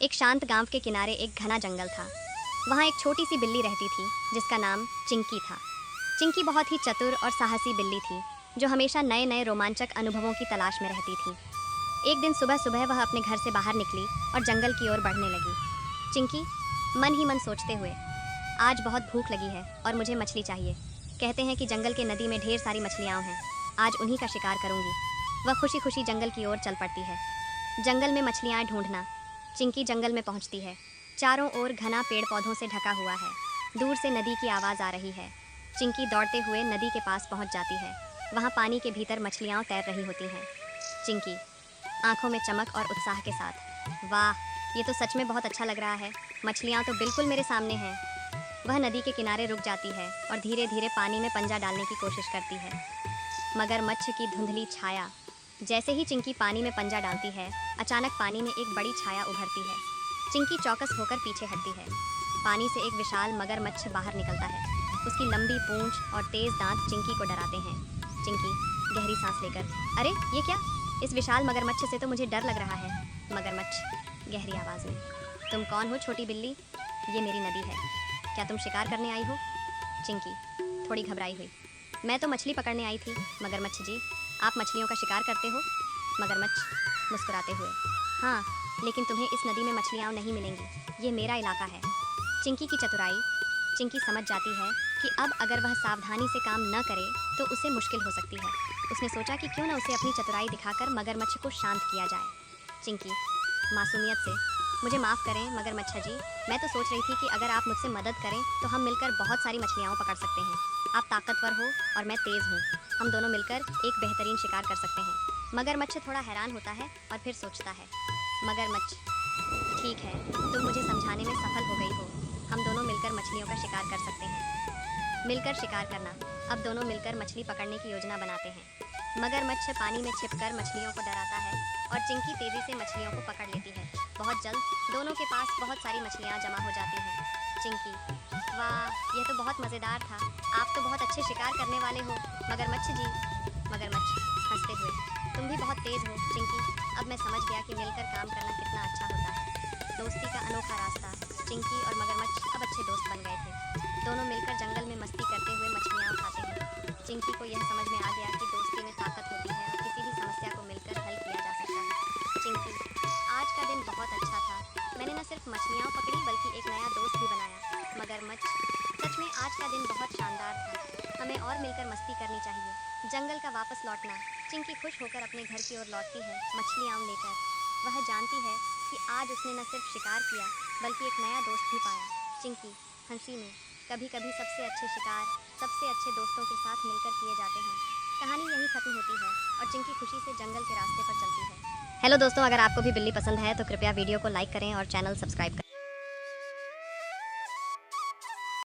एक शांत गांव के किनारे एक घना जंगल था। वहाँ एक छोटी सी बिल्ली रहती थी जिसका नाम चिंकी था। चिंकी बहुत ही चतुर और साहसी बिल्ली थी जो हमेशा नए नए रोमांचक अनुभवों की तलाश में रहती थी। एक दिन सुबह सुबह वह अपने घर से बाहर निकली और जंगल की ओर बढ़ने लगी। चिंकी मन ही मन सोचते हुए, आज बहुत भूख लगी है और मुझे मछली चाहिए। कहते हैं कि जंगल के नदी में ढेर सारी मछलियाँ हैं, आज उन्हीं का शिकार करूंगी। वह खुशी खुशी जंगल की ओर चल पड़ती है। जंगल में मछलियाँ ढूंढना। चिंकी जंगल में पहुंचती है। चारों ओर घना पेड़ पौधों से ढका हुआ है। दूर से नदी की आवाज़ आ रही है। चिंकी दौड़ते हुए नदी के पास पहुंच जाती है। वहाँ पानी के भीतर मछलियाँ तैर रही होती हैं। चिंकी आंखों में चमक और उत्साह के साथ, वाह, ये तो सच में बहुत अच्छा लग रहा है, मछलियाँ तो बिल्कुल मेरे सामने हैं। वह नदी के किनारे रुक जाती है और धीरे धीरे पानी में पंजा डालने की कोशिश करती है। मगरमच्छ की धुंधली छाया। जैसे ही चिंकी पानी में पंजा डालती है, अचानक पानी में एक बड़ी छाया उभरती है। चिंकी चौकस होकर पीछे हटती है। पानी से एक विशाल मगरमच्छ बाहर निकलता है। उसकी लंबी पूंछ और तेज दांत चिंकी को डराते हैं। चिंकी गहरी सांस लेकर, अरे ये क्या? इस विशाल मगरमच्छ से तो मुझे डर लग रहा है। मगरमच्छ गहरी आवाज़ में, तुम कौन हो छोटी बिल्ली? ये मेरी नदी है, क्या तुम शिकार करने आई हो? चिंकी थोड़ी घबराई हुई, मैं तो मछली पकड़ने आई थी। मगरमच्छ जी, आप मछलियों का शिकार करते हो? मगरमच्छ मुस्कुराते हुए, हाँ, लेकिन तुम्हें इस नदी में मछलियाँ नहीं मिलेंगी, ये मेरा इलाका है। चिंकी की चतुराई। चिंकी समझ जाती है कि अब अगर वह सावधानी से काम न करे तो उसे मुश्किल हो सकती है। उसने सोचा कि क्यों न उसे अपनी चतुराई दिखाकर मगरमच्छ को शांत किया जाए। चिंकी मासूमियत से, मुझे माफ़ करें मगरमच्छ जी, मैं तो सोच रही थी कि अगर आप मुझसे मदद करें तो हम मिलकर बहुत सारी मछलियाँ पकड़ सकते हैं। आप ताकतवर हो और मैं तेज़ हूँ, हम दोनों मिलकर एक बेहतरीन शिकार कर सकते हैं। मगरमच्छ थोड़ा हैरान होता है और फिर सोचता है। मगरमच्छ, ठीक है, तुम मुझे समझाने में सफल हो गई हो, हम दोनों मिलकर मछलियों का शिकार कर सकते हैं। मिलकर शिकार करना। अब दोनों मिलकर मछली पकड़ने की योजना बनाते हैं। मगरमच्छ पानी में छिपकर मछलियों को डराता है और चिंकी तेज़ी से मछलियों को पकड़ लेती है। बहुत जल्द दोनों के पास बहुत सारी मछलियाँ जमा हो जाती हैं। चिंकी, वाह, यह तो बहुत मज़ेदार था, आप तो बहुत अच्छे शिकार करने वाले हो मगरमच्छ जी। मगरमच्छ हंसते हुए, तुम भी बहुत तेज़ हो चिंकी, अब मैं समझ गया कि मिलकर काम करना कितना अच्छा होता है। दोस्ती का अनोखा रास्ता। चिंकी और मगरमच्छ अब अच्छे दोस्त बन गए थे। दोनों मिलकर जंगल में मस्ती करते हुए मछलियाँ उठाते हैं। चिंकी को यह समझ में आ गया कि दोस्ती में ताकत होती है और किसी भी समस्या को मिलकर हल किया जा सकता है। चिंकी, आज का दिन बहुत अच्छा था, मैंने न सिर्फ मछलियाँ पकड़ी बल्कि एक नया दोस्त भी बनाया। मगरमच्छ, सच में आज का दिन बहुत शानदार था, हमें और मिलकर मस्ती करनी चाहिए। जंगल का वापस लौटना। चिंकी खुश होकर अपने घर की ओर लौटती है, मछलियाँ लेकर। वह जानती है कि आज उसने न सिर्फ शिकार किया बल्कि एक नया दोस्त भी पाया। चिंकी हंसी में, कभी कभी सबसे अच्छे शिकार सबसे अच्छे दोस्तों के साथ मिलकर किए जाते हैं। कहानी यहीं खत्म होती है और चिंकी खुशी से जंगल के रास्ते पर चलती है। हेलो दोस्तों, अगर आपको भी बिल्ली पसंद है तो कृपया वीडियो को लाइक करें और चैनल सब्सक्राइब करें।